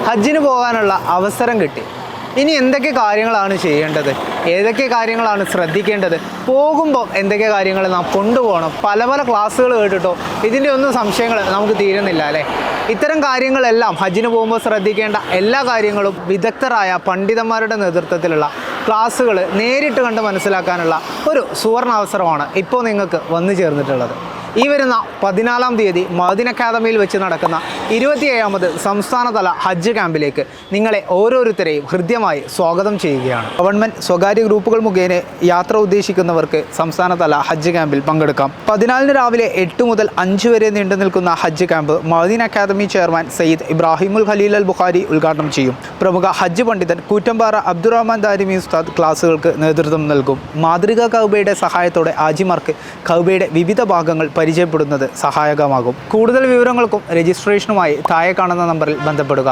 ഹജ്ജിന് പോകാനുള്ള അവസരം കിട്ടി. ഇനി എന്തൊക്കെ കാര്യങ്ങളാണ് ചെയ്യേണ്ടത്, ഏതൊക്കെ കാര്യങ്ങളാണ് ശ്രദ്ധിക്കേണ്ടത്, പോകുമ്പോൾ എന്തൊക്കെ കാര്യങ്ങൾ നാം കൊണ്ടുപോകണം, പല പല ക്ലാസ്സുകൾ കേട്ടിട്ടോ ഇതിൻ്റെ ഒന്നും സംശയങ്ങൾ നമുക്ക് തീരുന്നില്ല അല്ലേ. ഇത്തരം കാര്യങ്ങളെല്ലാം ഹജ്ജിന് പോകുമ്പോൾ ശ്രദ്ധിക്കേണ്ട എല്ലാ കാര്യങ്ങളും വിദഗ്ധരായ പണ്ഡിതന്മാരുടെ നേതൃത്വത്തിലുള്ള ക്ലാസ്സുകൾ നേരിട്ട് കണ്ട് മനസ്സിലാക്കാനുള്ള ഒരു സുവർണ അവസരമാണ് ഇപ്പോൾ നിങ്ങൾക്ക് വന്നു ചേർന്നിട്ടുള്ളത്. ഈ വരുന്ന 14-ാം തീയതി മഅ്ദിൻ അക്കാദമിയിൽ വെച്ച് നടക്കുന്ന 27ാമത് സംസ്ഥാനതല ഹജ്ജ് ക്യാമ്പിലേക്ക് നിങ്ങളെ ഓരോരുത്തരെയും ഹൃദ്യമായി സ്വാഗതം ചെയ്യുകയാണ്. ഗവൺമെൻറ് സ്വകാര്യ ഗ്രൂപ്പുകൾ മുഖേന യാത്ര ഉദ്ദേശിക്കുന്നവർക്ക് സംസ്ഥാനതല ഹജ്ജ് ക്യാമ്പിൽ പങ്കെടുക്കാം. 14-ന് രാവിലെ 8 മുതൽ 5 വരെ നീണ്ടു നിൽക്കുന്ന ഹജ്ജ് camp Ma'din academy chairman Sayyid Ibrahimul Khaleel Al Bukhari ഉദ്ഘാടനം ചെയ്യും. പ്രമുഖ ഹജ്ജ് പണ്ഡിതൻ കൂറ്റമ്പാറ അബ്ദുറഹ്മാൻ ദാരിമി ഉസ്താദ് ക്ലാസുകൾക്ക് നേതൃത്വം നൽകും. മാതൃകാ കഅബയുടെ സഹായത്തോടെ ഹാജിമാർക്ക് കഅബയുടെ വിവിധ ഭാഗങ്ങൾ പരിചയപ്പെടുന്നത് സഹായകമാകും. കൂടുതൽ വിവരങ്ങൾക്കും രജിസ്ട്രേഷനുമായി താഴെ കാണുന്ന നമ്പറിൽ ബന്ധപ്പെടുക.